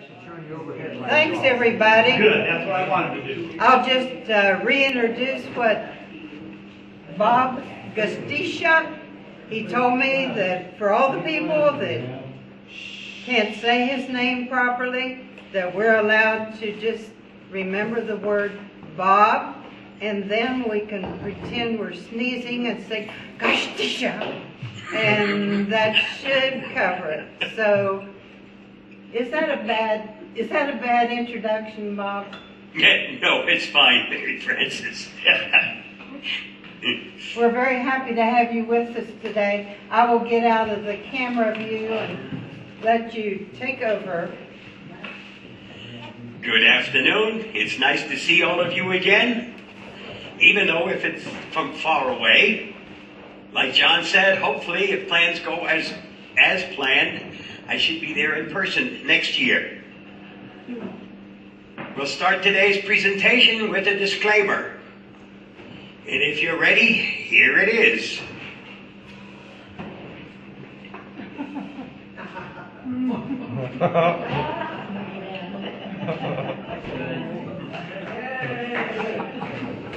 Thanks, everybody. Good, that's what I wanted to do. I'll just reintroduce what Bob Gustisha, he told me that for all the people that can't say his name properly, that we're allowed to just remember the word Bob, and then we can pretend we're sneezing and say Gustisha, and that should cover it. So, is that a bad introduction, Bob? No, it's fine, Mary Frances. We're very happy to have you with us today. I will get out of the camera view and let you take over. Good afternoon. It's nice to see all of you again, even though if it's from far away. Like John said, hopefully if plans go as planned, I should be there in person next year. We'll start today's presentation with a disclaimer. And if you're ready, here it is.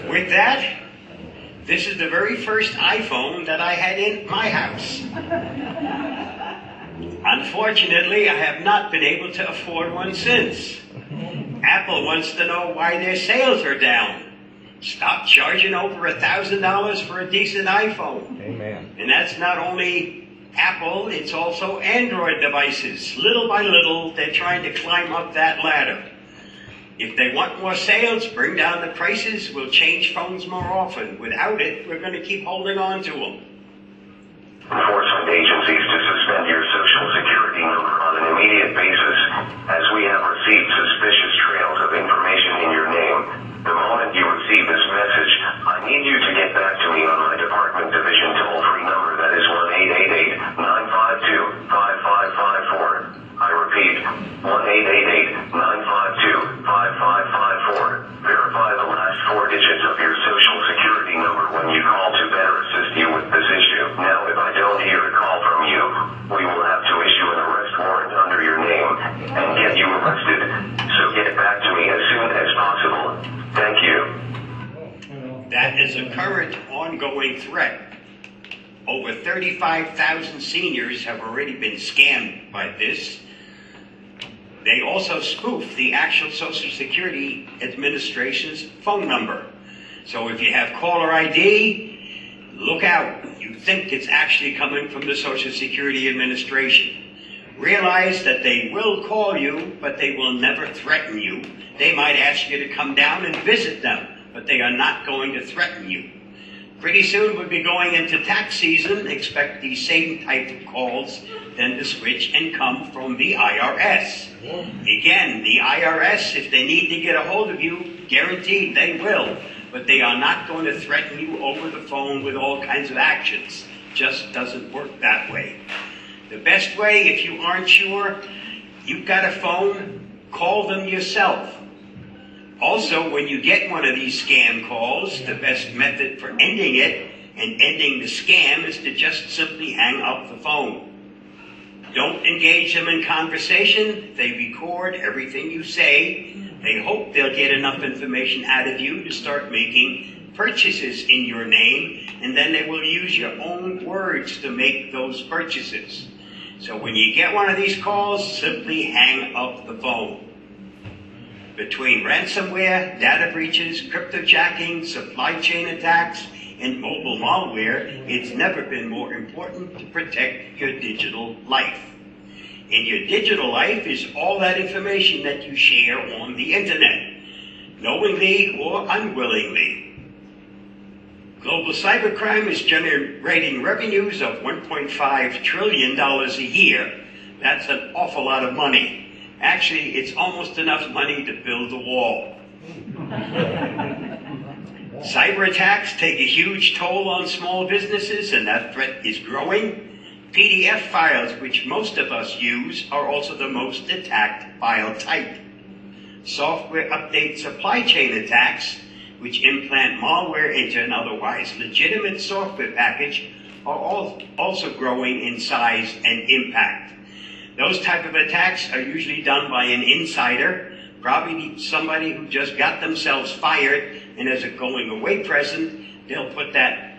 With that, this is the very first iPhone that I had in my house. Unfortunately, I have not been able to afford one since. Apple wants to know why their sales are down. Stop charging over $1,000 for a decent iPhone. Amen. And that's not only Apple, it's also Android devices. Little by little, they're trying to climb up that ladder. If they want more sales, bring down the prices, we'll change phones more often. Without it, we're going to keep holding on to them. Enforcement agencies to suspend your social security number on an immediate basis, as we have received suspicious trails of information in your name. The moment you receive this message, I need you to get back to me on my department division toll-free number, that is 1-888-952-5554. I repeat, 1-888-952-5554. Verify the last 4 digits of your social security number when you call to better assist you with this issue. Now, if I don't hear a call from you, we will have to issue an arrest warrant under your name and get you arrested. So get back to me as soon as possible. Thank you. That is a current ongoing threat. Over 35,000 seniors have already been scammed by this. They also spoof the actual Social Security Administration's phone number. So if you have caller ID, look out. You think it's actually coming from the Social Security Administration. Realize that they will call you, but they will never threaten you. They might ask you to come down and visit them, but they are not going to threaten you. Pretty soon we'll be going into tax season. Expect these same type of calls then to switch and come from the IRS. Again, the IRS, if they need to get a hold of you, guaranteed they will. But they are not going to threaten you over the phone with all kinds of actions. Just doesn't work that way. The best way, if you aren't sure, you've got a phone, call them yourself. Also, when you get one of these scam calls, the best method for ending it and ending the scam is to just simply hang up the phone. Don't engage them in conversation. They record everything you say. They hope they'll get enough information out of you to start making purchases in your name, and then they will use your own words to make those purchases. So when you get one of these calls, simply hang up the phone. Between ransomware, data breaches, cryptojacking, supply chain attacks, and mobile malware, it's never been more important to protect your digital life. And your digital life is all that information that you share on the internet, knowingly or unwillingly. Global cybercrime is generating revenues of $1.5 trillion a year. That's an awful lot of money. Actually, it's almost enough money to build a wall. Cyber attacks take a huge toll on small businesses, and that threat is growing. PDF files, which most of us use, are also the most attacked file type. Software update supply chain attacks, which implant malware into an otherwise legitimate software package, are also growing in size and impact. Those type of attacks are usually done by an insider, probably somebody who just got themselves fired, and as a going away present, they'll put that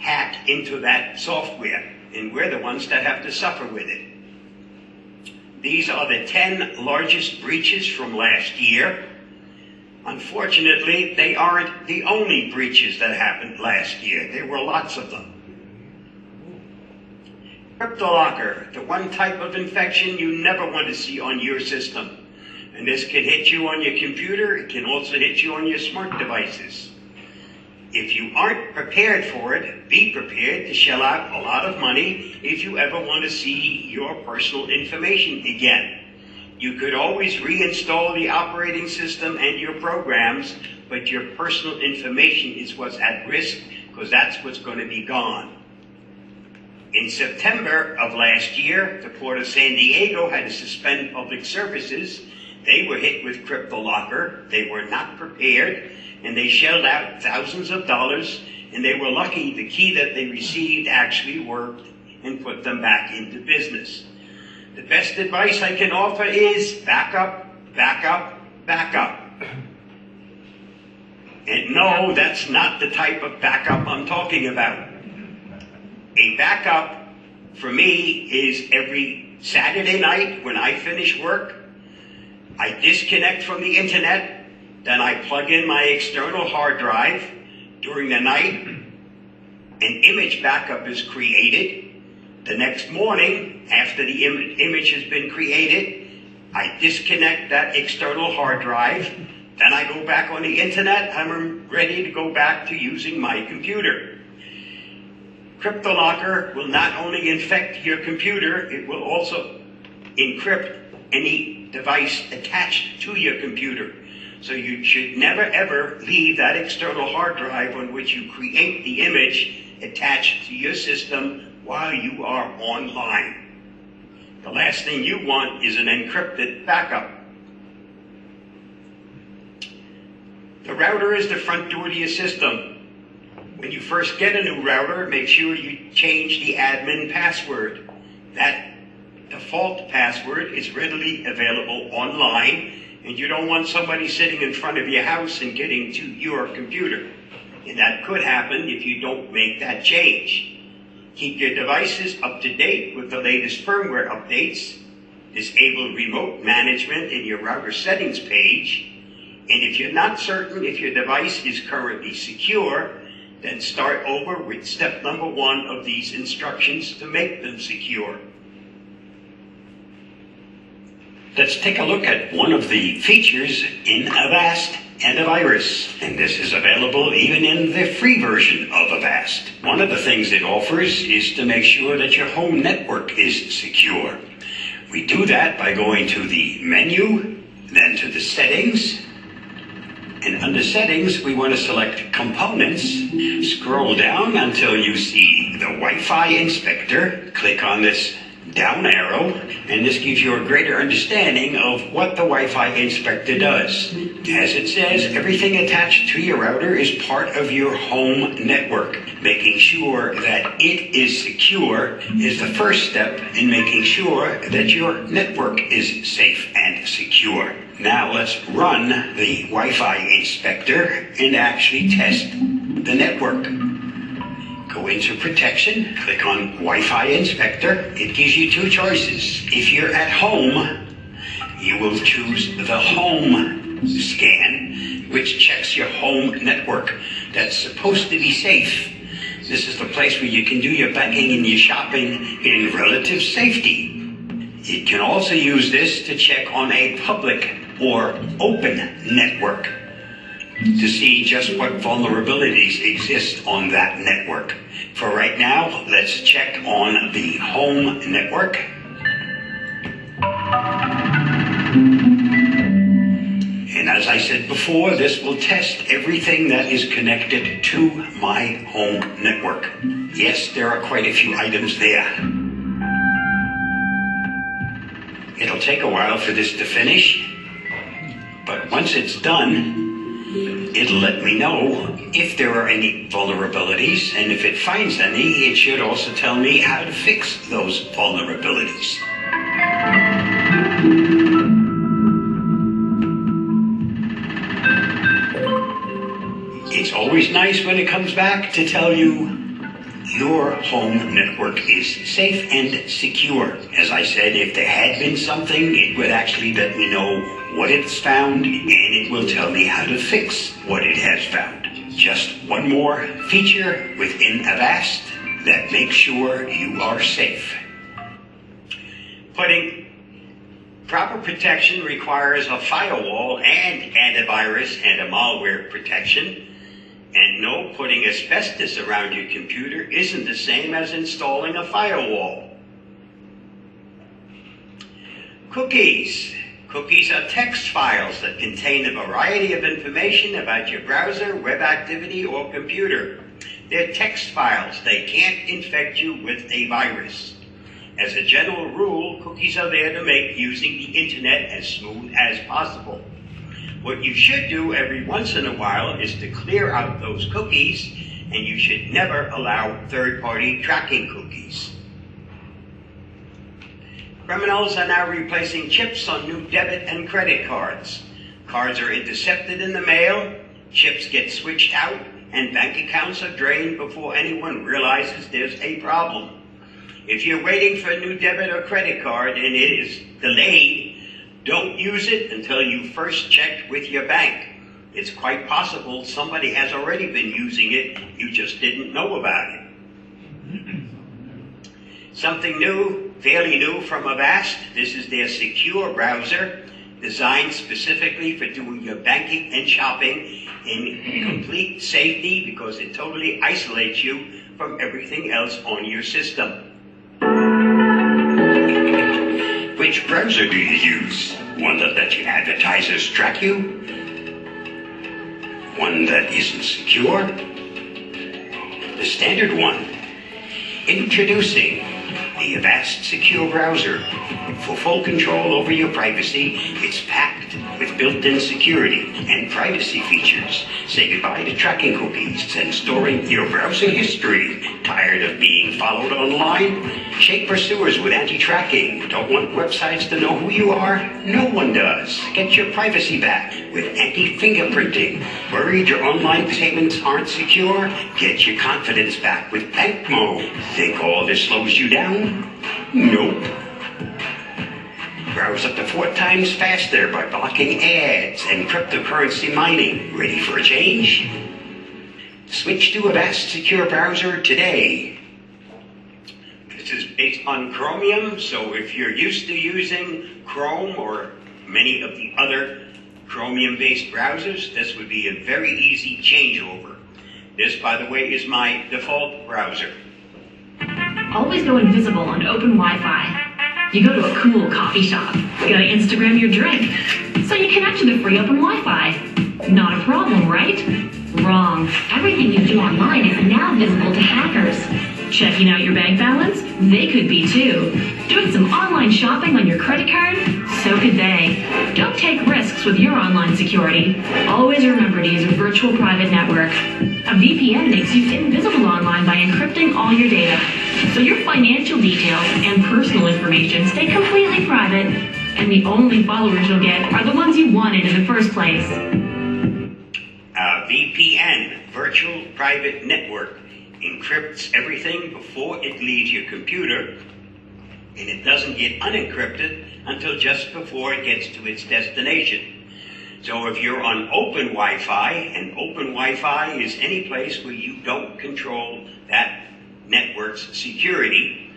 hack into that software, and we're the ones that have to suffer with it. These are the 10 largest breaches from last year. Unfortunately, they aren't the only breaches that happened last year. There were lots of them. CryptoLocker, the one type of infection you never want to see on your system. And this can hit you on your computer. It can also hit you on your smart devices. If you aren't prepared for it, be prepared to shell out a lot of money if you ever want to see your personal information again. You could always reinstall the operating system and your programs, but your personal information is what's at risk, because that's what's going to be gone. In September of last year, the Port of San Diego had to suspend public services. They were hit with CryptoLocker. They were not prepared, and they shelled out thousands of dollars, and they were lucky the key that they received actually worked and put them back into business. The best advice I can offer is back up, back up, back up. And no, that's not the type of backup I'm talking about. A backup for me is every Saturday night when I finish work, I disconnect from the internet, then I plug in my external hard drive. During the night, an image backup is created. The next morning, after the image has been created, I disconnect that external hard drive. Then I go back on the internet. I'm ready to go back to using my computer. CryptoLocker will not only infect your computer, it will also encrypt any device attached to your computer. So you should never ever leave that external hard drive on which you create the image attached to your system while you are online. The last thing you want is an encrypted backup. The router is the front door to your system. When you first get a new router, make sure you change the admin password. That default password is readily available online, and you don't want somebody sitting in front of your house and getting to your computer. And that could happen if you don't make that change. Keep your devices up to date with the latest firmware updates. Disable remote management in your router settings page. And if you're not certain if your device is currently secure, then start over with step number 1 of these instructions to make them secure. Let's take a look at one of the features in Avast Antivirus, and this is available even in the free version of Avast. One of the things it offers is to make sure that your home network is secure. We do that by going to the menu, then to the settings, and under settings we want to select components, scroll down until you see the Wi-Fi inspector, click on this down arrow, and this gives you a greater understanding of what the Wi-Fi inspector does. As it says, everything attached to your router is part of your home network. Making sure that it is secure is the first step in making sure that your network is safe and secure. Now let's run the Wi-Fi inspector and actually test the network. Go into protection, click on Wi-Fi inspector. It gives you 2 choices. If you're at home, you will choose the home scan, which checks your home network. That's supposed to be safe. This is the place where you can do your banking and your shopping in relative safety. You can also use this to check on a public or open network to see just what vulnerabilities exist on that network. For right now, let's check on the home network. And as I said before, this will test everything that is connected to my home network. Yes, there are quite a few items there. It'll take a while for this to finish, but once it's done, it'll let me know if there are any vulnerabilities, and if it finds any, it should also tell me how to fix those vulnerabilities. nice when it comes back to tell you your home network is safe and secure. As I said, if there had been something, it would actually let me know what it's found, and it will tell me how to fix what it has found. Just one more feature within Avast that makes sure you are safe. Putting proper protection requires a firewall and antivirus and a malware protection. And no, putting asbestos around your computer isn't the same as installing a firewall. Cookies. Cookies are text files that contain a variety of information about your browser, web activity, or computer. They're text files. They can't infect you with a virus. As a general rule, cookies are there to make using the internet as smooth as possible. What you should do every once in a while is to clear out those cookies, and you should never allow third-party tracking cookies. Criminals are now replacing chips on new debit and credit cards. Cards are intercepted in the mail, chips get switched out, and bank accounts are drained before anyone realizes there's a problem. If you're waiting for a new debit or credit card and it is delayed, don't use it until you first checked with your bank. It's quite possible somebody has already been using it, you just didn't know about it. Something new, fairly new from Avast. This is their secure browser, designed specifically for doing your banking and shopping in complete safety because it totally isolates you from everything else on your system. Which browser do you use? One that lets your advertisers track you? One that isn't secure? The standard one. Introducing the Avast Secure Browser. For full control over your privacy, it's packed with built-in security and privacy features. Say goodbye to tracking cookies and storing your browsing history. Tired of being followed online? Shake pursuers with anti-tracking. Don't want websites to know who you are? No one does. Get your privacy back with anti-fingerprinting. Worried your online payments aren't secure? Get your confidence back with Bank Mode. Think all this slows you down? Nope. Browse up to 4 times faster by blocking ads and cryptocurrency mining. Ready for a change? Switch to Avast Secure Browser today. This is based on Chromium, so if you're used to using Chrome or many of the other Chromium-based browsers, this would be a very easy changeover. This, by the way, is my default browser. Always go invisible on open Wi-Fi. You go to a cool coffee shop. You gotta Instagram your drink. So you connect to the free open Wi-Fi. Not a problem, right? Wrong. Everything you do online is now visible to hackers. Checking out your bank balance? They could be too. Doing some online shopping on your credit card? So could they. Don't take risks with your online security. Always remember to use a virtual private network. A VPN makes you invisible online by encrypting all your data. So your financial details and personal information stay completely private, and the only followers you'll get are the ones you wanted in the first place. A VPN, Virtual Private Network, encrypts everything before it leaves your computer, and it doesn't get unencrypted until just before it gets to its destination. So if you're on open Wi-Fi, and open Wi-Fi is any place where you don't control that network's security,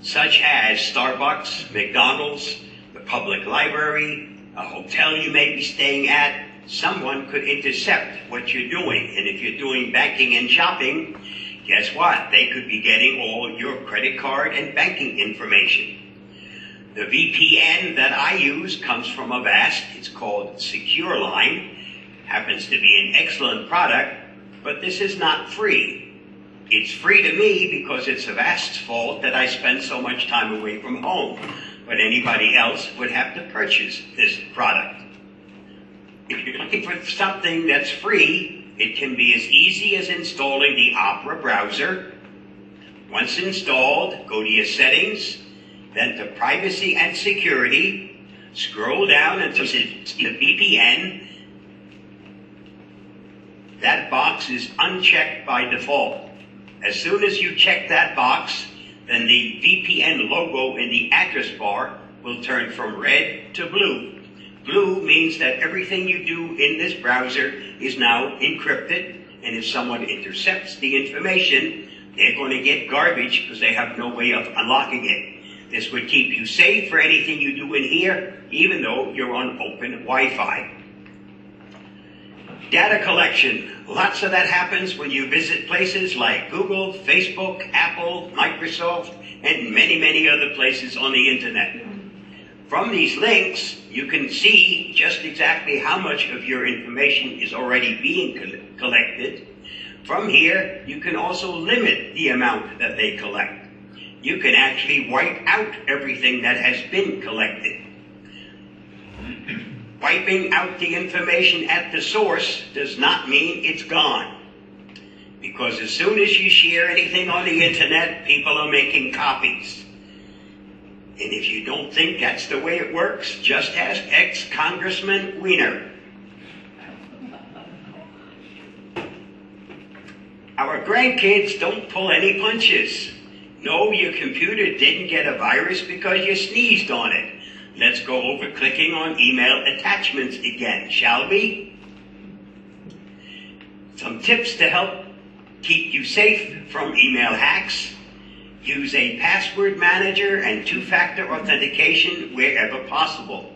such as Starbucks, McDonald's, the public library, a hotel you may be staying at, someone could intercept what you're doing. And if you're doing banking and shopping, guess what? They could be getting all your credit card and banking information. The VPN that I use comes from Avast. It's called SecureLine. Happens to be an excellent product, but this is not free. It's free to me because it's Avast's fault that I spend so much time away from home. But anybody else would have to purchase this product. If you're looking for something that's free, it can be as easy as installing the Opera browser. Once installed, go to your settings, then to privacy and security, scroll down until it's the VPN, that box is unchecked by default. As soon as you check that box, then the VPN logo in the address bar will turn from red to blue. Blue means that everything you do in this browser is now encrypted, and if someone intercepts the information, they're going to get garbage because they have no way of unlocking it. This would keep you safe for anything you do in here, even though you're on open Wi-Fi. Data collection. Lots of that happens when you visit places like Google, Facebook, Apple, Microsoft, and many, many other places on the internet. From these links, you can see just exactly how much of your information is already being collected. From here, you can also limit the amount that they collect. You can actually wipe out everything that has been collected. Wiping out the information at the source does not mean it's gone. Because as soon as you share anything on the internet, people are making copies. And if you don't think that's the way it works, just ask ex-Congressman Weiner. Our grandkids don't pull any punches. No, your computer didn't get a virus because you sneezed on it. Let's go over clicking on email attachments again, shall we? Some tips to help keep you safe from email hacks. Use a password manager and two-factor authentication wherever possible.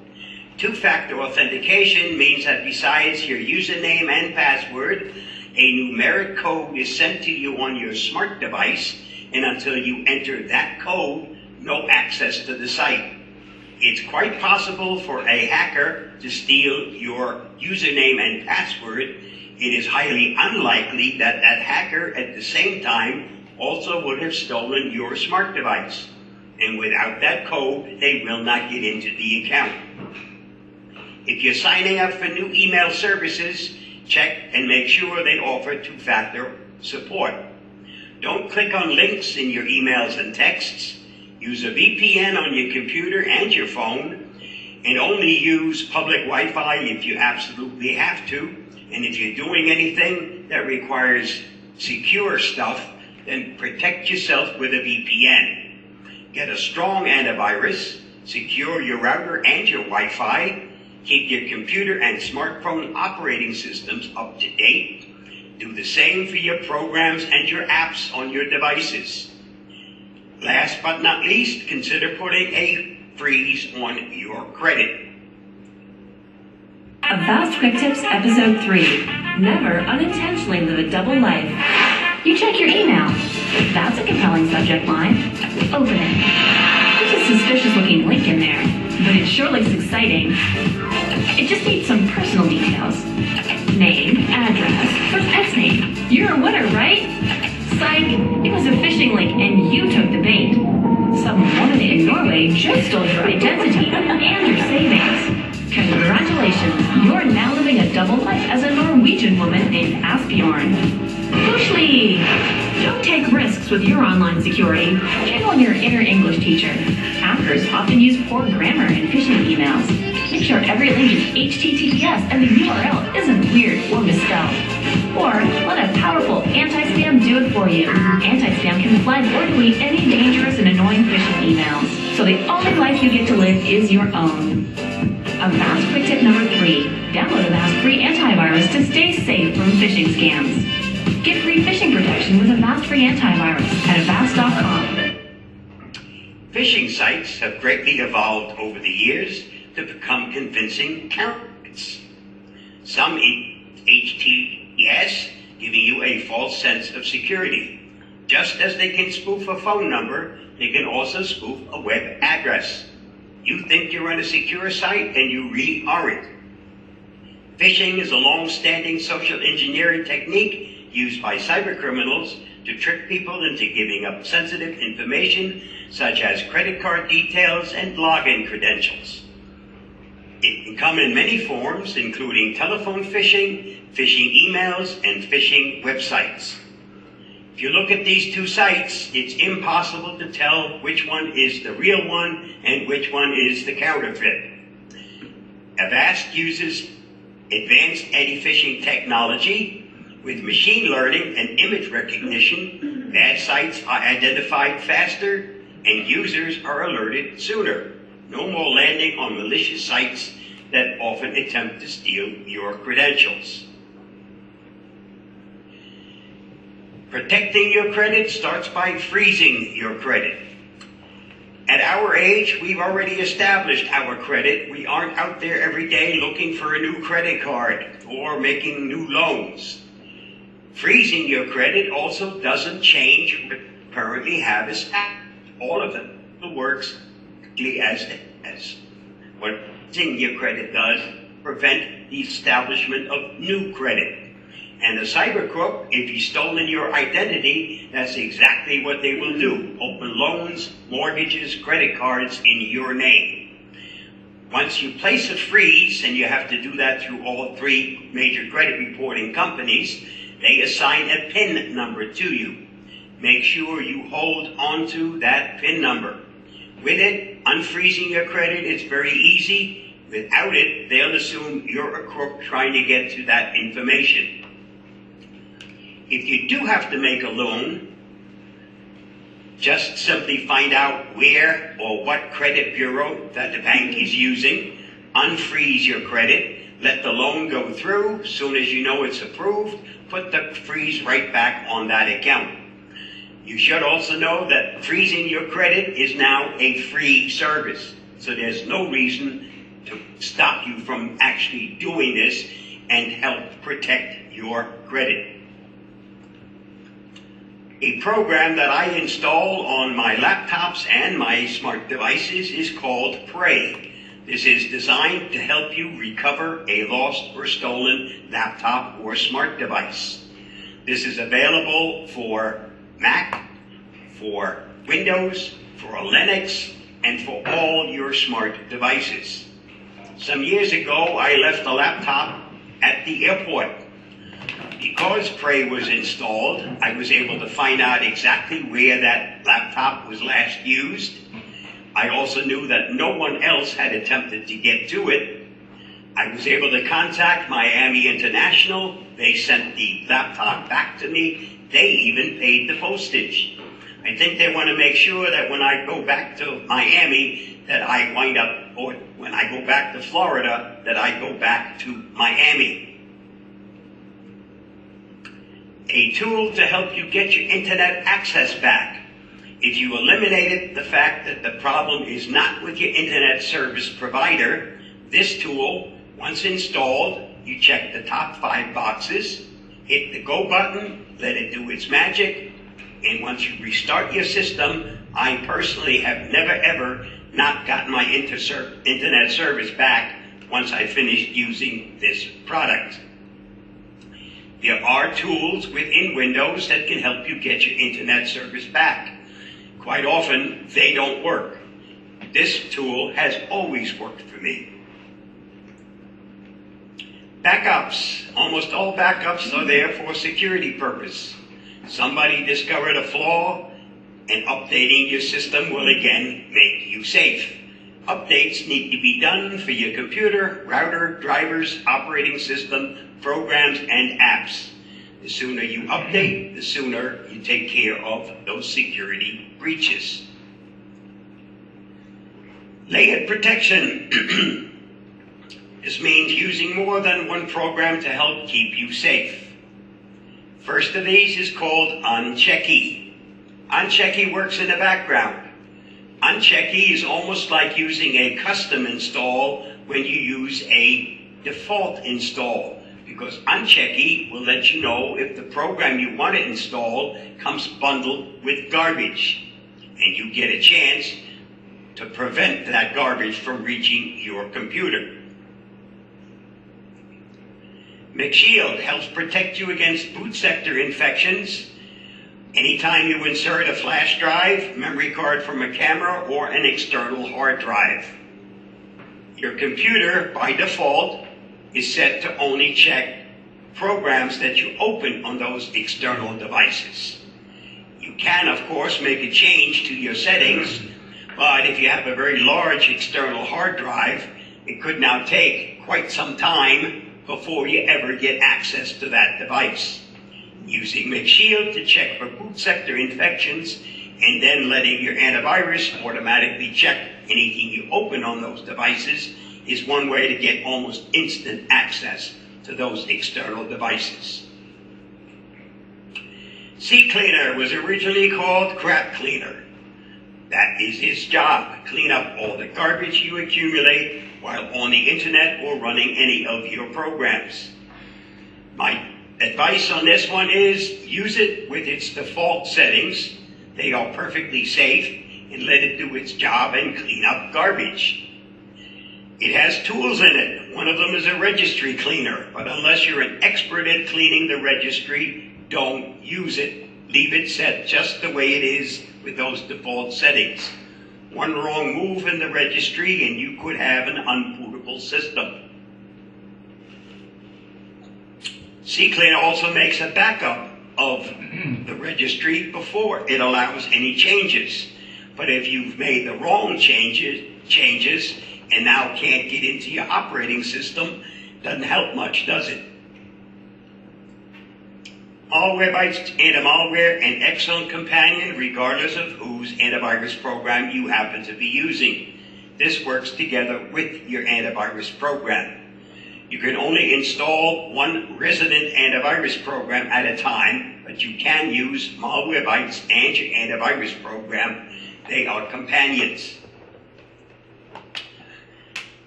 Two-factor authentication means that besides your username and password, a numeric code is sent to you on your smart device, and until you enter that code, no access to the site. It's quite possible for a hacker to steal your username and password. It is highly unlikely that that hacker at the same time also would have stolen your smart device. And without that code, they will not get into the account. If you're signing up for new email services, check and make sure they offer two-factor support. Don't click on links in your emails and texts. Use a VPN on your computer and your phone, and only use public Wi-Fi if you absolutely have to. And if you're doing anything that requires secure stuff, then protect yourself with a VPN. Get a strong antivirus, secure your router and your Wi-Fi, keep your computer and smartphone operating systems up to date. Do the same for your programs and your apps on your devices. Last but not least, consider putting a freeze on your credit. Avast Quick Tips Episode 3. Never unintentionally live a double life. You check your email. That's a compelling subject line. Open it. There's a suspicious looking link in there, but it sure looks exciting. It just needs some personal details. Name, address, first pet's name. You're a winner, right? Psych, it was a phishing link and you took the bait. Some woman in Norway just stole your identity and your savings. Congratulations, you're now living a double life as a Norwegian woman named Asbjorn. Bushly! Don't take risks with your online security. Check on your inner English teacher. Hackers often use poor grammar in phishing emails. Make sure every link is HTTPS and the URL isn't weird or misspelled. Or let a powerful anti-spam do it for you. Anti-spam can flag or delete any dangerous and annoying phishing emails. So the only life you get to live is your own. Avast Quick Tip number 3. Download Avast Free Antivirus to stay safe from phishing scams. Get free phishing protection with Avast Free Antivirus at Avast.com. Phishing sites have greatly evolved over the years to become convincing counterfeits. Some HTTPS giving you a false sense of security. Just as they can spoof a phone number, they can also spoof a web address. You think you're on a secure site and you really aren't. Phishing is a long-standing social engineering technique used by cybercriminals to trick people into giving up sensitive information such as credit card details and login credentials. It can come in many forms, including telephone phishing, phishing emails, and phishing websites. If you look at these two sites, it's impossible to tell which one is the real one and which one is the counterfeit. Avast uses advanced anti-phishing technology, With machine learning and image recognition, bad sites are identified faster and users are alerted sooner. No more landing on malicious sites that often attempt to steal your credentials. Protecting your credit starts by freezing your credit. At our age, we've already established our credit. We aren't out there every day looking for a new credit card or making new loans. Freezing your credit also doesn't change what you currently have established. All of it works as what freezing your credit does prevent the establishment of new credit. And a cyber crook, if he's stolen your identity, that's exactly what they will do. Open loans, mortgages, credit cards in your name. Once you place a freeze, and you have to do that through all 3 major credit reporting companies, they assign a PIN number to you. Make sure you hold onto that PIN number. With it, unfreezing your credit is very easy. Without it, they'll assume you're a crook trying to get to that information. If you do have to make a loan, just simply find out where or what credit bureau that the bank is using, unfreeze your credit, let the loan go through. As soon as you know it's approved, put the freeze right back on that account. You should also know that freezing your credit is now a free service, so there's no reason to stop you from actually doing this and help protect your credit. A program that I install on my laptops and my smart devices is called Prey. This is designed to help you recover a lost or stolen laptop or smart device. This is available for Mac, for Windows, for Linux, and for all your smart devices. Some years ago, I left a laptop at the airport. Because Prey was installed, I was able to find out exactly where that laptop was last used. I also knew that no one else had attempted to get to it. I was able to contact Miami International. They sent the laptop back to me. They even paid the postage. I think they want to make sure that when I go back to Miami, that I wind up, or when I go back to Florida, that I go back to Miami. A tool to help you get your internet access back. If you eliminated the fact that the problem is not with your internet service provider, this tool, once installed, you check the top 5 boxes, hit the go button, let it do its magic, and once you restart your system, I personally have never ever not gotten my internet service back once I finished using this product. There are tools within Windows that can help you get your internet service back. Quite often, they don't work. This tool has always worked for me. Backups. Almost all backups are there for security purpose. Somebody discovered a flaw, and updating your system will again make you safe. Updates need to be done for your computer, router, drivers, operating system, programs, and apps. The sooner you update, the sooner you take care of those security breaches. Layered protection. This means using more than one program to help keep you safe. First of these is called Unchecky. Unchecky works in the background. Unchecky is almost like using a custom install when you use a default install, because Unchecky will let you know if the program you want to install comes bundled with garbage, and you get a chance to prevent that garbage from reaching your computer. McShield helps protect you against boot sector infections. Anytime you insert a flash drive, memory card from a camera, or an external hard drive. Your computer, by default, is set to only check programs that you open on those external devices. You can, of course, make a change to your settings, but if you have a very large external hard drive, it could now take quite some time before you ever get access to that device. using McShield to check for boot sector infections, and then letting your antivirus automatically check anything you open on those devices is one way to get almost instant access to those external devices. CCleaner was originally called Crap Cleaner. That is his job, clean up all the garbage you accumulate while on the internet or running any of your programs. My advice on this one is use it with its default settings. They are perfectly safe, and let it do its job and clean up garbage. It has tools in it. One of them is a registry cleaner, but unless you're an expert at cleaning the registry, don't use it. Leave it set just the way it is with those default settings. One wrong move in the registry and you could have an unbootable system. CCleaner also makes a backup of the registry before it allows any changes. But if you've made the wrong changes and now can't get into your operating system, doesn't help much, does it? Malwarebytes Anti-Malware, an excellent companion regardless of whose antivirus program you happen to be using. This works together with your antivirus program. You can only install one resident antivirus program at a time, but you can use Malwarebytes and your antivirus program. They are companions.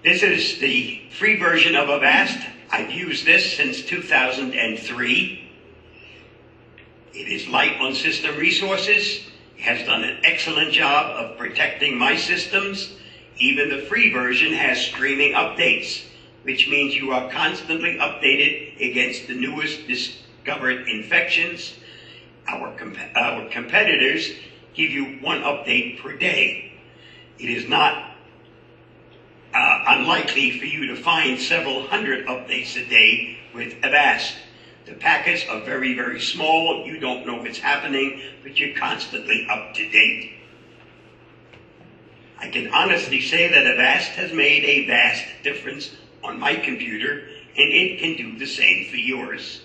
This is the free version of Avast. I've used this since 2003. It is light on system resources. It has done an excellent job of protecting my systems. Even the free version has streaming updates, which means you are constantly updated against the newest discovered infections. Our competitors give you one update per day. It is not unlikely for you to find several hundred updates a day with Avast. The packets are very, very small. You don't know what's happening, but you're constantly up to date. I can honestly say that Avast has made a vast difference on my computer, and it can do the same for yours.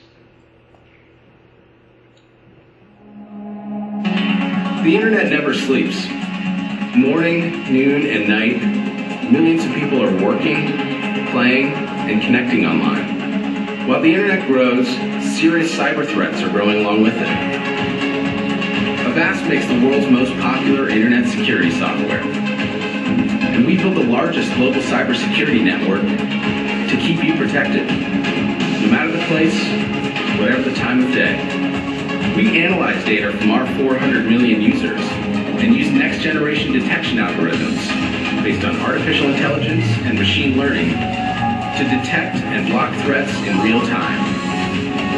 The internet never sleeps. Morning, noon, and night, millions of people are working, playing, and connecting online. While the internet grows, serious cyber threats are growing along with it. Avast makes the world's most popular internet security software. And we build the largest global cybersecurity network to keep you protected, no matter the place, whatever the time of day. We analyze data from our 400 million users and use next-generation detection algorithms based on artificial intelligence and machine learning to detect and block threats in real time,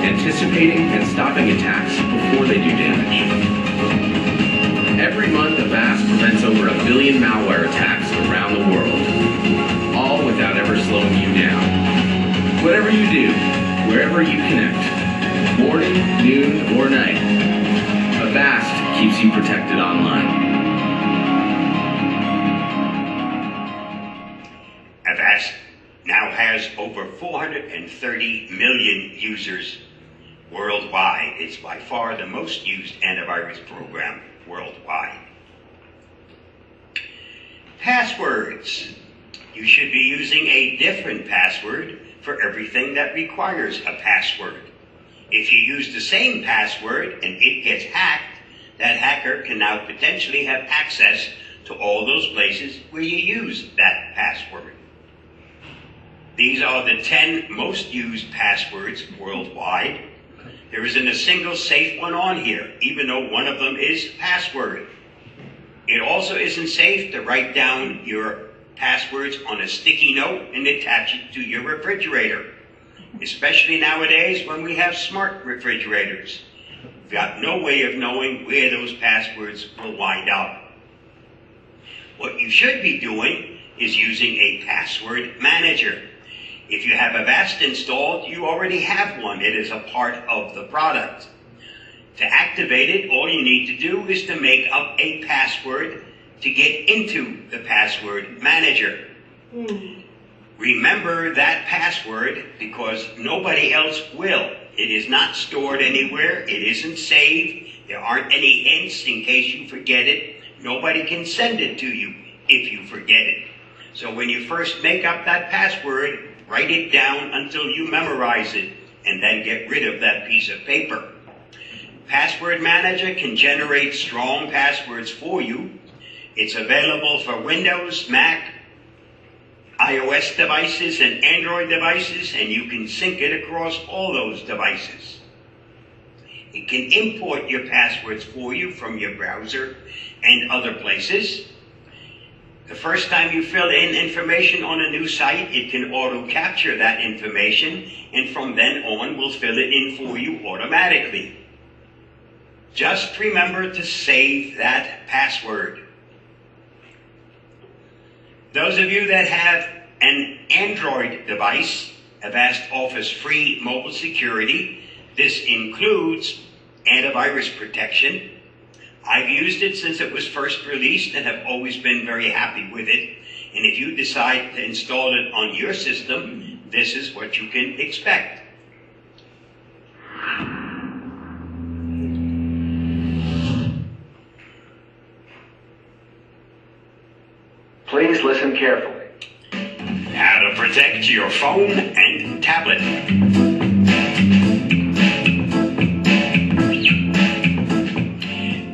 anticipating and stopping attacks before they do damage. Every month, Avast prevents over 1 billion malware attacks around the world, all without ever slowing you down. Whatever you do, wherever you connect, morning, noon, or night, Avast keeps you protected online. Avast now has over 430 million users worldwide. It's by far the most used antivirus program worldwide. Passwords. You should be using a different password for everything that requires a password. If you use the same password and it gets hacked, that hacker can now potentially have access to all those places where you use that password. These are the 10 most used passwords worldwide. There isn't a single safe one on here, even though one of them is password. It also isn't safe to write down your passwords on a sticky note and attach it to your refrigerator, especially nowadays when we have smart refrigerators. We've got no way of knowing where those passwords will wind up. What you should be doing is using a password manager. If you have Avast installed, you already have one. It is a part of the product. To activate it, all you need to do is to make up a password to get into the password manager. Remember that password because nobody else will. It is not stored anywhere. It isn't saved. There aren't any hints in case you forget it. Nobody can send it to you if you forget it. So when you first make up that password, write it down until you memorize it, and then get rid of that piece of paper. Password Manager can generate strong passwords for you. It's available for Windows, Mac, iOS devices, and Android devices, and you can sync it across all those devices. It can import your passwords for you from your browser and other places. The first time you fill in information on a new site, it can auto-capture that information, and from then on will fill it in for you automatically. Just remember to save that password. Those of you that have an Android device, Avast offers free mobile security. This includes antivirus protection. I've used it since it was first released and have always been very happy with it. And if you decide to install it on your system, this is what you can expect. Please listen carefully. How to protect your phone and tablet.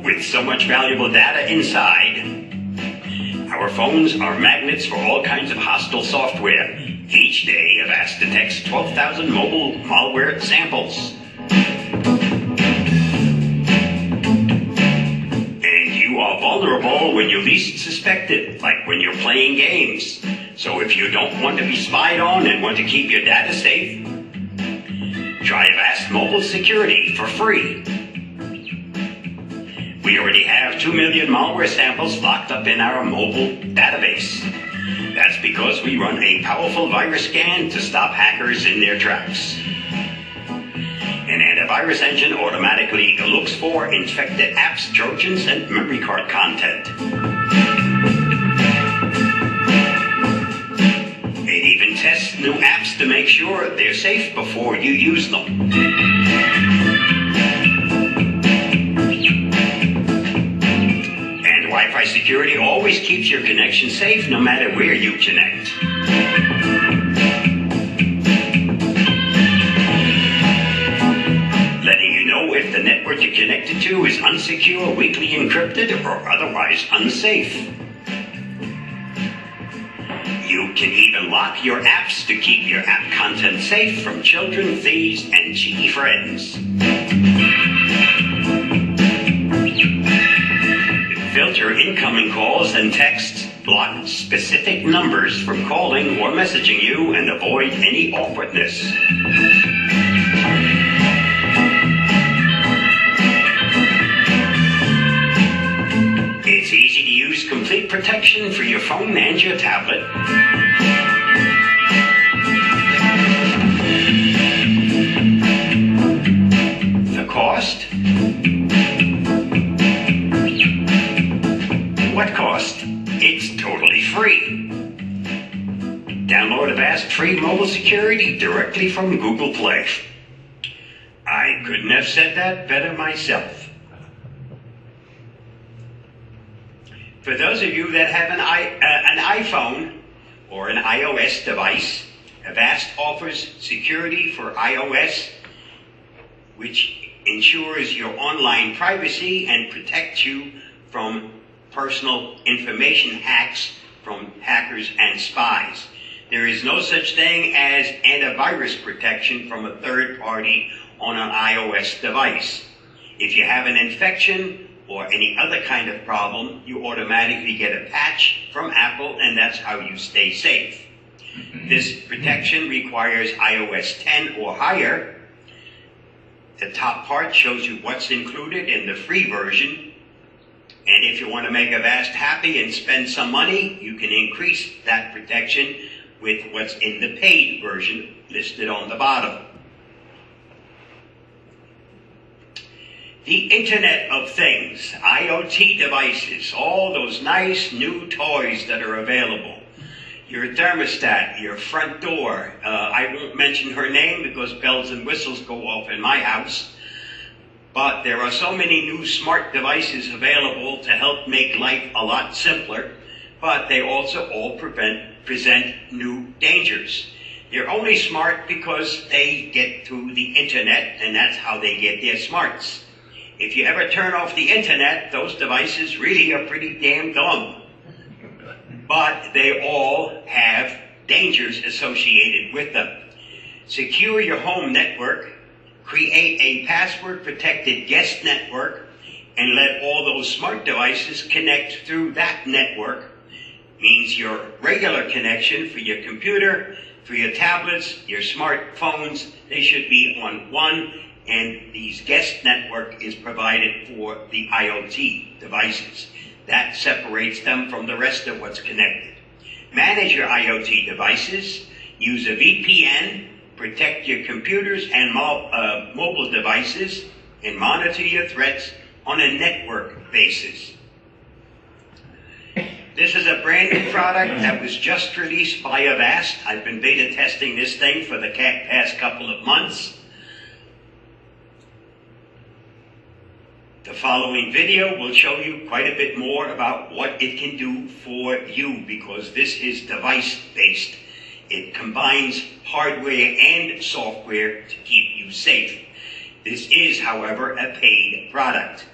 With so much valuable data inside, our phones are magnets for all kinds of hostile software. Each day, Avast detects 12,000 mobile malware samples. And you are vulnerable when you least suspect it, like when you're playing games. So if you don't want to be spied on and want to keep your data safe, try Avast Mobile Security for free. We already have 2 million malware samples locked up in our mobile database. That's because we run a powerful virus scan to stop hackers in their tracks. An antivirus engine automatically looks for infected apps, Trojans, and memory card content. It even tests new apps to make sure they're safe before you use them. Wi-Fi security always keeps your connection safe no matter where you connect. Letting you know if the network you're connected to is unsecure, weakly encrypted, or otherwise unsafe. You can even lock your apps to keep your app content safe from children, thieves, and cheeky friends. Filter incoming calls and texts, block specific numbers from calling or messaging you, and avoid any awkwardness. It's easy to use complete protection for your phone and your tablet. The cost? What cost? It's totally free. Download Avast free mobile security directly from Google Play. I couldn't have said that better myself. For those of you that have an iPhone or an iOS device, Avast offers security for iOS, which ensures your online privacy and protects you from personal information hacks from hackers and spies. There is no such thing as antivirus protection from a third party on an iOS device. If you have an infection or any other kind of problem, you automatically get a patch from Apple, and that's how you stay safe. This protection requires iOS 10 or higher. The top part shows you what's included in the free version. And if you want to make Avast happy and spend some money, you can increase that protection with what's in the paid version listed on the bottom. The Internet of Things, IoT devices, all those nice new toys that are available. Your thermostat, your front door. I I won't mention her name because bells and whistles go off in my house. But there are so many new smart devices available to help make life a lot simpler, but they also all present new dangers. They're only smart because they get through the internet, and that's how they get their smarts. If you ever turn off the internet, those devices really are pretty damn dumb. But they all have dangers associated with them. Secure your home network, create a password-protected guest network, and let all those smart devices connect through that network. Means your regular connection for your computer, for your tablets, your smartphones, they should be on one, and these guest network is provided for the IoT devices. That separates them from the rest of what's connected. Manage your IoT devices, use a VPN, protect your computers and mobile devices, and monitor your threats on a network basis. This is a brand new product that was just released by Avast. I've been beta testing this thing for the past couple of months. The following video will show you quite a bit more about what it can do for you, because this is device-based. It combines hardware and software to keep you safe. This is, however, a paid product.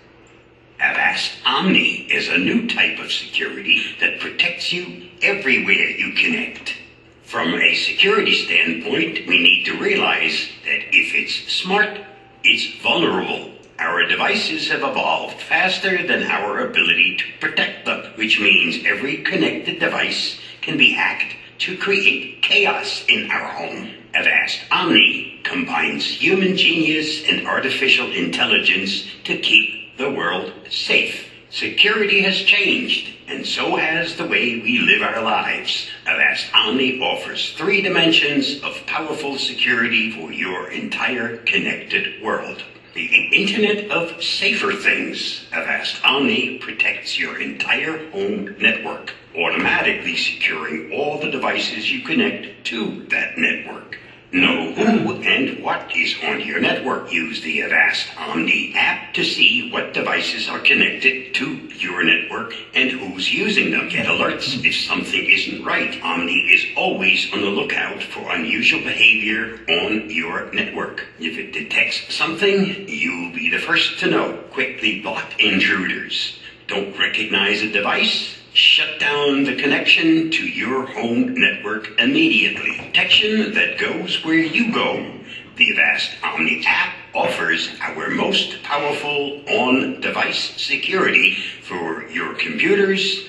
Avast Omni is a new type of security that protects you everywhere you connect. From a security standpoint, we need to realize that if it's smart, it's vulnerable. Our devices have evolved faster than our ability to protect them, which means every connected device can be hacked to create chaos in our home. Avast Omni combines human genius and artificial intelligence to keep the world safe. Security has changed, and so has the way we live our lives. Avast Omni offers 3 dimensions of powerful security for your entire connected world. The Internet of Safer Things. Avast Omni protects your entire home network, automatically securing all the devices you connect to that network. Know who and what is on your network. Use the Avast Omni app to see what devices are connected to your network and who's using them. Get alerts if something isn't right. Omni is always on the lookout for unusual behavior on your network. If it detects something, you'll be the first to know. Quickly block intruders. Don't recognize a device? Shut down the connection to your home network immediately. Protection that goes where you go. The Avast Omni app offers our most powerful on-device security for your computers,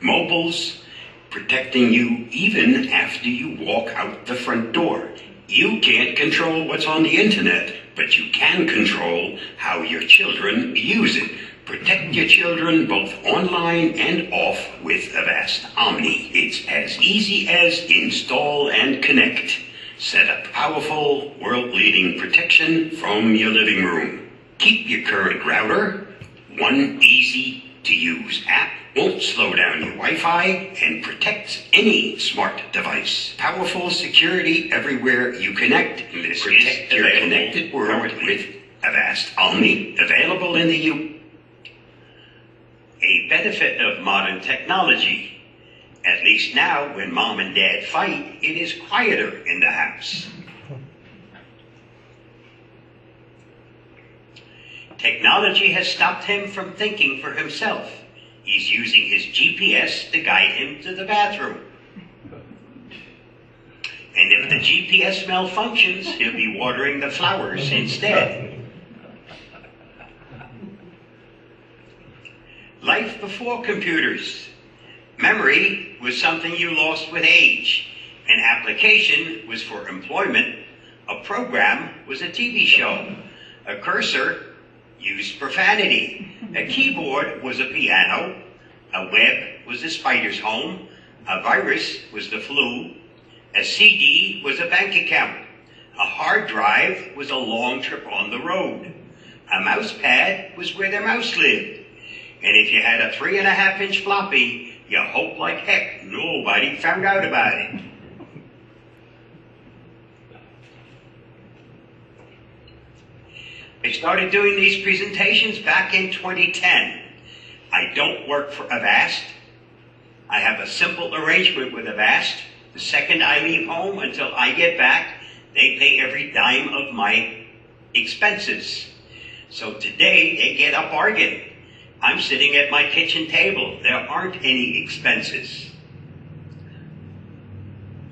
mobiles, protecting you even after you walk out the front door. You can't control what's on the internet, but you can control how your children use it. Protect your children both online and off with Avast Omni. It's as easy as install and connect. Set up powerful, world-leading protection from your living room. Keep your current router. One easy-to-use app won't slow down your Wi-Fi and protects any smart device. Powerful security everywhere you connect. Protect your connected world with Avast Omni. Available in the U.S. A benefit of modern technology. At least now, when mom and dad fight, it is quieter in the house. Technology has stopped him from thinking for himself. He's using his GPS to guide him to the bathroom. And if the GPS malfunctions, he'll be watering the flowers instead. Life before computers. Memory was something you lost with age. An application was for employment. A program was a TV show. A cursor used profanity. A keyboard was a piano. A web was a spider's home. A virus was the flu. A CD was a bank account. A hard drive was a long trip on the road. A mouse pad was where the mouse lived. And if you had a 3.5-inch floppy, you hope like heck nobody found out about it. I started doing these presentations back in 2010. I don't work for Avast. I have a simple arrangement with Avast. The second I leave home until I get back, they pay every dime of my expenses. So today they get a bargain. I'm sitting at my kitchen table. There aren't any expenses.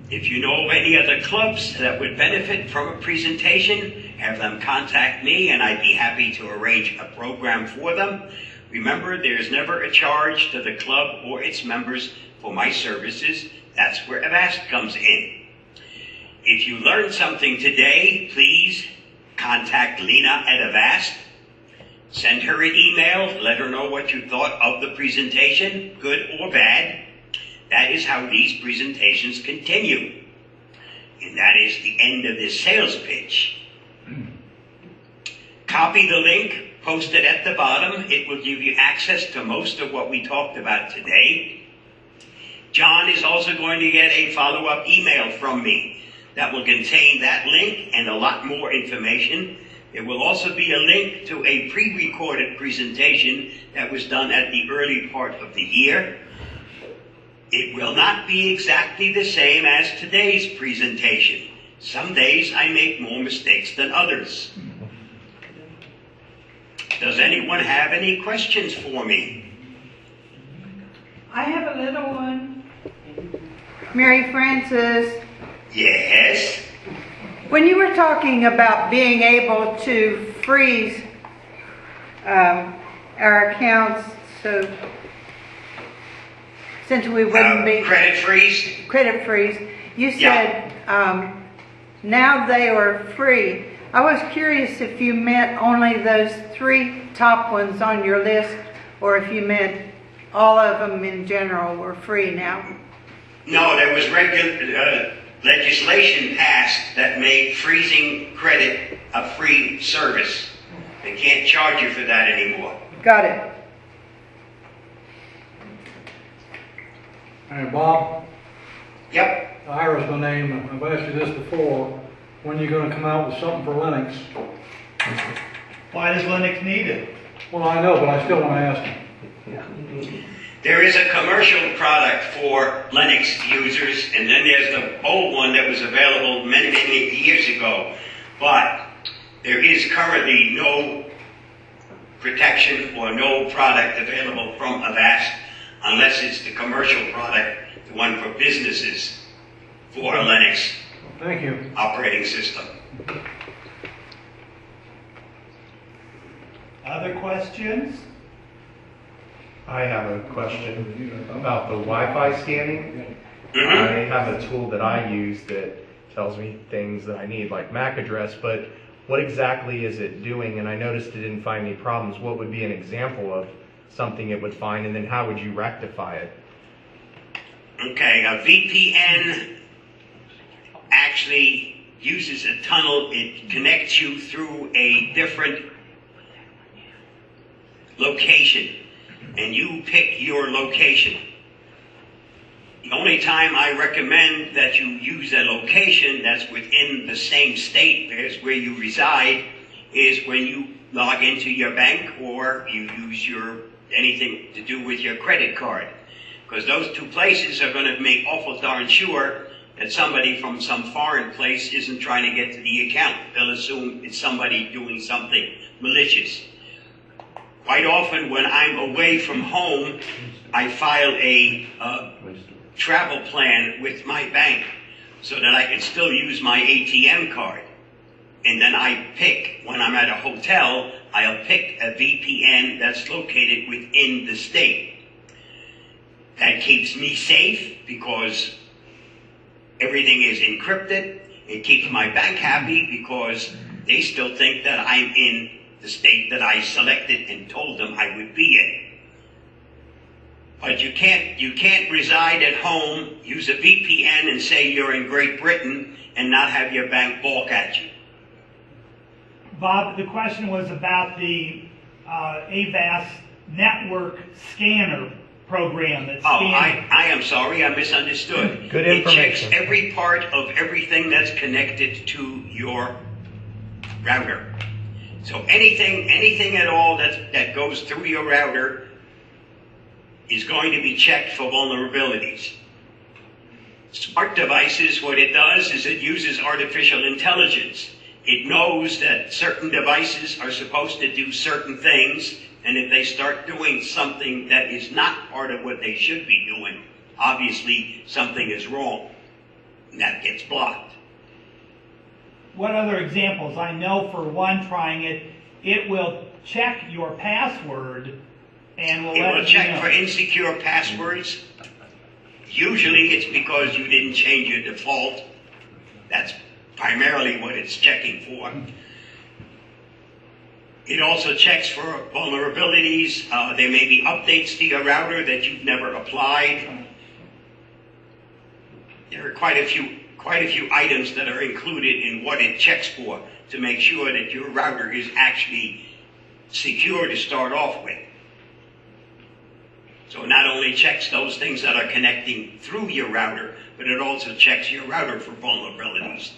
If you know of any other clubs that would benefit from a presentation, have them contact me and I'd be happy to arrange a program for them. Remember, there's never a charge to the club or its members for my services. That's where Avast comes in. If you learned something today, please contact Lena at Avast. Send her an email, let her know what you thought of the presentation, good or bad. That is how these presentations continue. And that is the end of this sales pitch. Copy the link, post it at the bottom. It will give you access to most of what we talked about today. John is also going to get a follow-up email from me that will contain that link and a lot more information. There will also be a link to a pre-recorded presentation that was done at the early part of the year. It will not be exactly the same as today's presentation. Some days I make more mistakes than others. Does anyone have any questions for me? I have a little one. Mary Frances, Yes? when you were talking about being able to freeze our accounts, so since we wouldn't be Credit freeze? credit freeze, you Yeah. said now they are free. I was curious if you meant only those 3 top ones on your list, or if you meant all of them in general were free now. No, there was legislation passed that made freezing credit a free service. They can't charge you for that anymore. Got it. Hey, Bob, Yep. Ira's the name. I've asked you this before. When are you going to come out with something for Linux? Why does Linux need it? Well, I know, but I still want to ask you. There is a commercial product for Linux users, and then there's the old one that was available many, many years ago. But there is currently no protection or no product available from Avast unless it's the commercial product, the one for businesses, for a Linux Thank you. operating system. Other questions? I have a question about the Wi-Fi scanning. Mhm. I have a tool that I use that tells me things that I need, like MAC address, but what exactly is it doing? And I noticed it didn't find any problems. What would be an example of something it would find, and then how would you rectify it? Okay, a VPN actually uses a tunnel. It connects you through a different location, and you pick your location. The only time I recommend that you use a location that's within the same state as where you reside is when you log into your bank or you use anything to do with your credit card. Because those two places are going to make awful darn sure that somebody from some foreign place isn't trying to get to the account. They'll assume it's somebody doing something malicious. Quite often when I'm away from home, I file a travel plan with my bank so that I can still use my ATM card. And then I pick, when I'm at a hotel, I'll pick a VPN that's located within the state. That keeps me safe because everything is encrypted. It keeps my bank happy because they still think that I'm in the state that I selected and told them I would be in. But you can't reside at home, use a VPN and say you're in Great Britain and not have your bank balk at you. Bob, the question was about the Avast network scanner program that Oh, scans. I am sorry, I misunderstood. Good It checks information. every part of everything that's connected to your router. So anything at all that goes through your router is going to be checked for vulnerabilities. Smart devices, what it does is it uses artificial intelligence. It knows that certain devices are supposed to do certain things, and if they start doing something that is not part of what they should be doing, obviously something is wrong, and that gets blocked. What other examples? I know for one, trying it, it will check your password and will It let will you check know. for insecure passwords. Usually it's because you didn't change your default. That's primarily what it's checking for. It also checks for vulnerabilities. There may be updates to your router that you've never applied. There are quite a few items that are included in what it checks for to make sure that your router is actually secure to start off with. So it not only checks those things that are connecting through your router, but it also checks your router for vulnerabilities.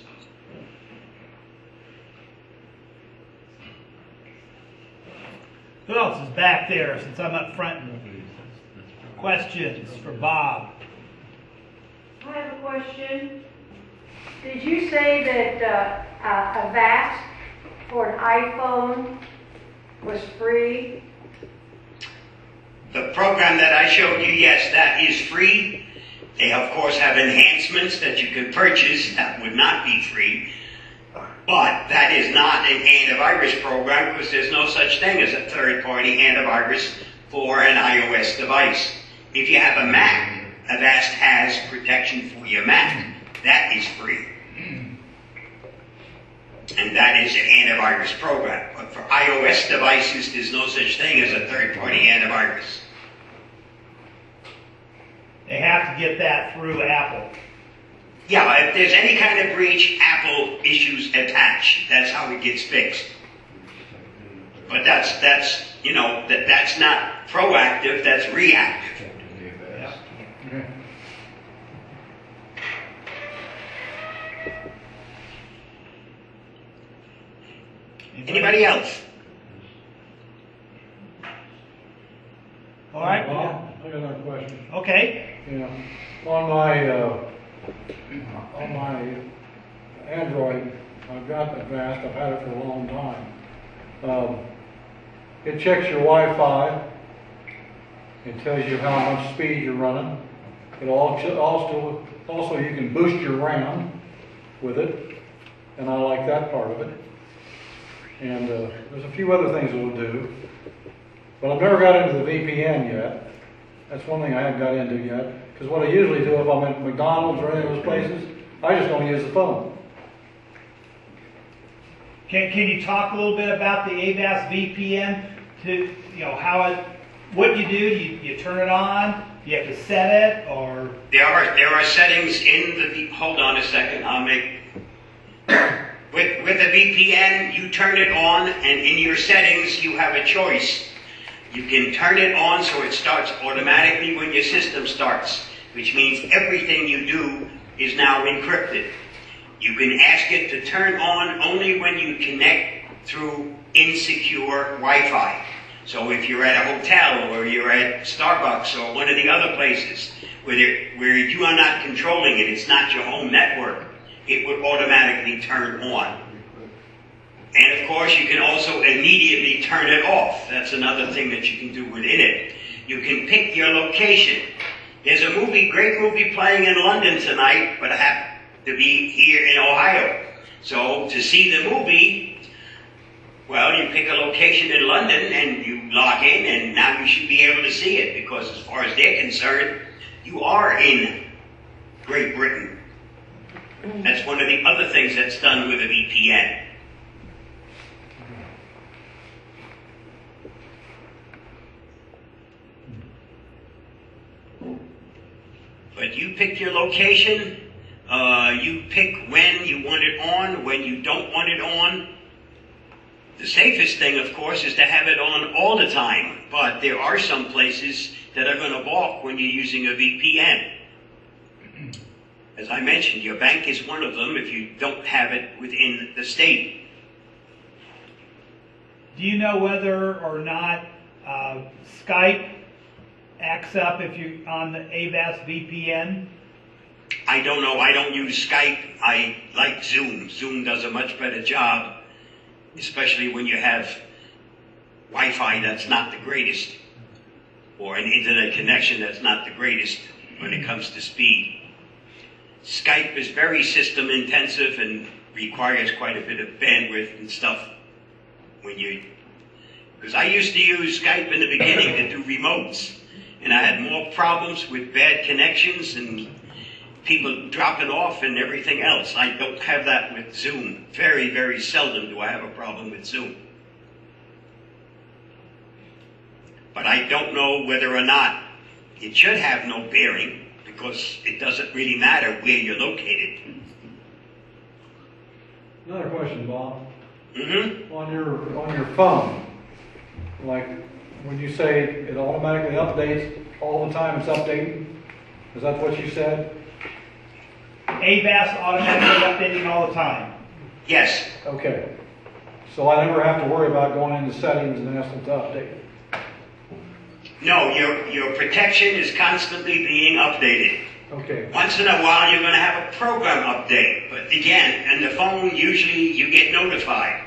Who else is back there since I'm up front? Questions for Bob? I have a question. Did you say that Avast for an iPhone was free? The program that I showed you, yes, that is free. They, of course, have enhancements that you can purchase that would not be free. But that is not an antivirus program because there's no such thing as a third-party antivirus for an iOS device. If you have a Mac, Avast has protection for your Mac. That is free. And that is an antivirus program. But for iOS devices, there's no such thing as a third-party antivirus. They have to get that through Apple. Yeah, if there's any kind of breach, Apple issues a patch. That's how it gets fixed. But that's not proactive, that's reactive. Yeah. Anybody else? All right. Bob, I got another question. Okay. Yeah, on my Android, I've got Avast, I've had it for a long time. It checks your Wi-Fi, it tells you how much speed you're running. It also you can boost your RAM with it, and I like that part of it. And there's a few other things it will do, but I've never got into the VPN yet. That's one thing I haven't got into yet. Because what I usually do if I'm at McDonald's or any of those places, I just don't use the phone. Can you talk a little bit about the Avast VPN? To what you do? You turn it on? You have to set it, or There are settings in the. Hold on a second. I'll make. With the VPN, you turn it on, and in your settings, you have a choice. You can turn it on so it starts automatically when your system starts, which means everything you do is now encrypted. You can ask it to turn on only when you connect through insecure Wi-Fi. So if you're at a hotel or you're at Starbucks or one of the other places where you are not controlling it, it's not your home network, it would automatically turn on. And of course, you can also immediately turn it off. That's another thing that you can do within it. You can pick your location. There's a great movie playing in London tonight, but I happen to be here in Ohio. So to see the movie, well, you pick a location in London and you log in, and now you should be able to see it, because as far as they're concerned, you are in Great Britain. That's one of the other things that's done with a VPN. But you pick your location, you pick when you want it on, when you don't want it on. The safest thing, of course, is to have it on all the time, but there are some places that are going to balk when you're using a VPN. As I mentioned, your bank is one of them if you don't have it within the state. Do you know whether or not Skype acts up if you're on the Avast VPN? I don't know. I don't use Skype. I like Zoom. Zoom does a much better job, especially when you have Wi-Fi that's not the greatest, or an internet connection that's not the greatest when it comes to speed. Skype is very system intensive and requires quite a bit of bandwidth and stuff because I used to use Skype in the beginning to do remotes, and I had more problems with bad connections and people dropping off and everything else. I don't have that with Zoom. Very, very seldom do I have a problem with Zoom. But I don't know whether or not it should have no bearing, because it doesn't really matter where you're located. Another question, Bob. Mm-hmm. On your phone, like when you say it automatically updates all the time, it's updating. Is that what you said? Avast automatically updating all the time. Yes. Okay. So I never have to worry about going into settings and asking to update. No, your protection is constantly being updated. Okay. Once in a while, you're going to have a program update. But again, on the phone, usually you get notified.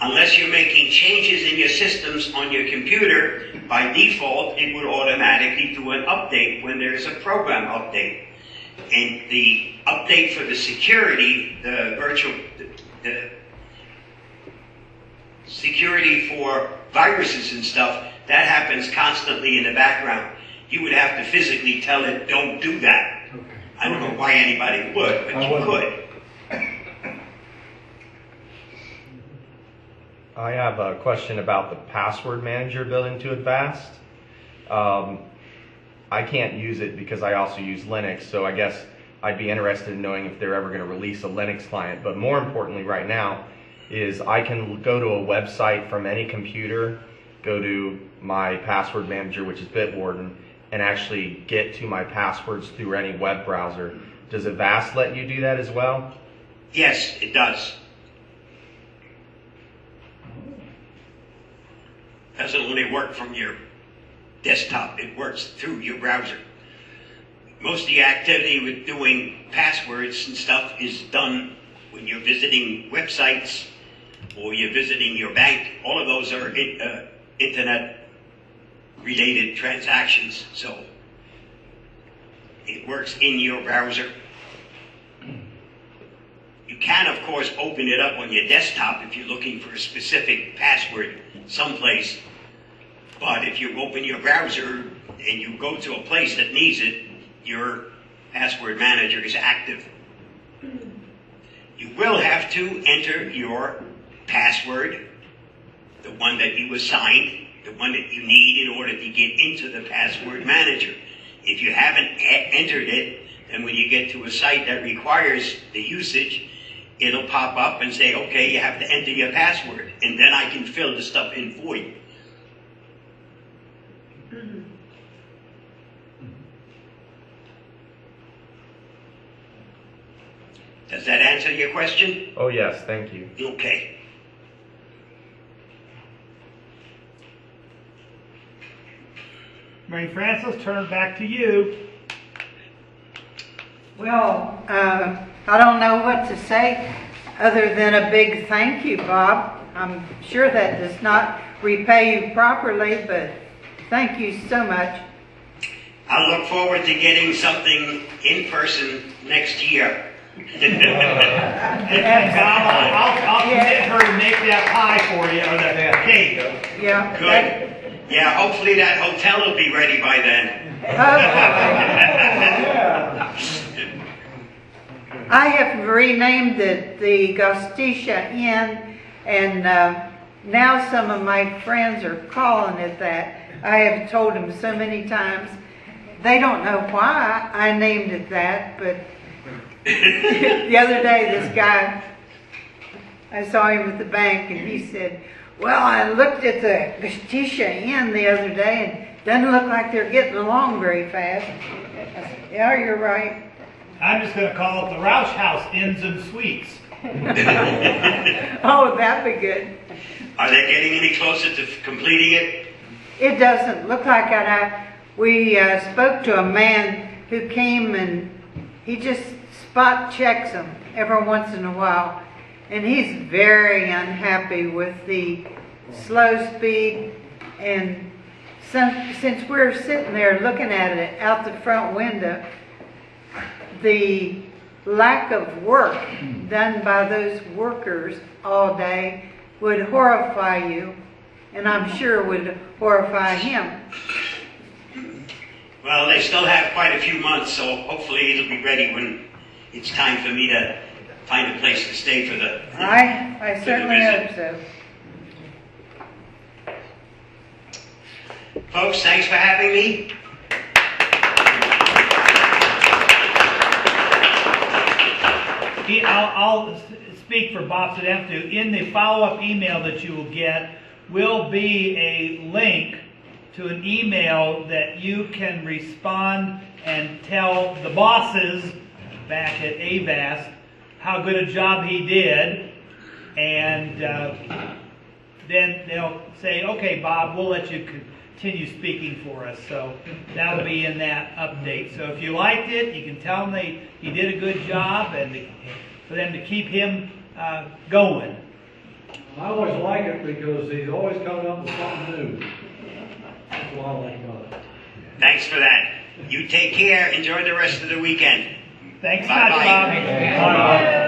Unless you're making changes in your systems on your computer, by default, it would automatically do an update when there's a program update. And the update for the security, the security for viruses and stuff, that happens constantly in the background. You would have to physically tell it, don't do that. Okay. I don't know why anybody would, but you could. I have a question about the password manager built into Avast. I can't use it because I also use Linux, so I guess I'd be interested in knowing if they're ever going to release a Linux client. But more importantly right now is I can go to a website from any computer, go to my password manager, which is Bitwarden, and actually get to my passwords through any web browser. Does Avast let you do that as well? Yes, it does. Doesn't only work from your desktop, it works through your browser. Most of the activity with doing passwords and stuff is done when you're visiting websites or you're visiting your bank. All of those are internet-related transactions, so it works in your browser. You can, of course, open it up on your desktop if you're looking for a specific password someplace. But if you open your browser and you go to a place that needs it, your password manager is active. You will have to enter your password, the one that you assigned, the one that you need in order to get into the password manager. If you haven't entered it, then when you get to a site that requires the usage, it'll pop up and say, okay, you have to enter your password, and then I can fill the stuff in for you. Does that answer your question? Oh yes, thank you. Okay. Mary Frances, turn back to you. Well, I don't know what to say other than a big thank you, Bob. I'm sure that does not repay you properly, but thank you so much. I'll look forward to getting something in person next year. And I'll get her to make that pie for you, or that cake. Yeah. Good. Yeah, hopefully that hotel will be ready by then. I have renamed it the Gostisha Inn, and now some of my friends are calling it that. I have told them so many times. They don't know why I named it that, but the other day this guy, I saw him at the bank, and he said, well, I looked at the Gostisha Inn the other day, and it doesn't look like they're getting along very fast. I said, yeah, you're right. I'm just going to call it the Roush House Inns and Suites. Oh, that'd be good. Are they getting any closer to completing it? It doesn't look like it. We spoke to a man who came and he just spot checks them every once in a while. And he's very unhappy with the slow speed. And since we're sitting there looking at it out the front window, the lack of work done by those workers all day would horrify you, and I'm sure would horrify him. Well, they still have quite a few months, so hopefully it'll be ready when it's time for me to find a place to stay for the. I certainly hope so. Folks, thanks for having me. I'll speak for Bob Sedemtu. In the follow-up email that you will get will be a link to an email that you can respond and tell the bosses back at AVAST how good a job he did, and then they'll say, okay, Bob, we'll let you continue speaking for us. So that'll be in that update. So if you liked it, you can tell them he did a good job, and for them to keep him going. I always like it because he's always coming up with something new. That's what I like about it. Thanks for that. You take care. Enjoy the rest of the weekend. Thanks Bye-bye. much, Bob. Bye.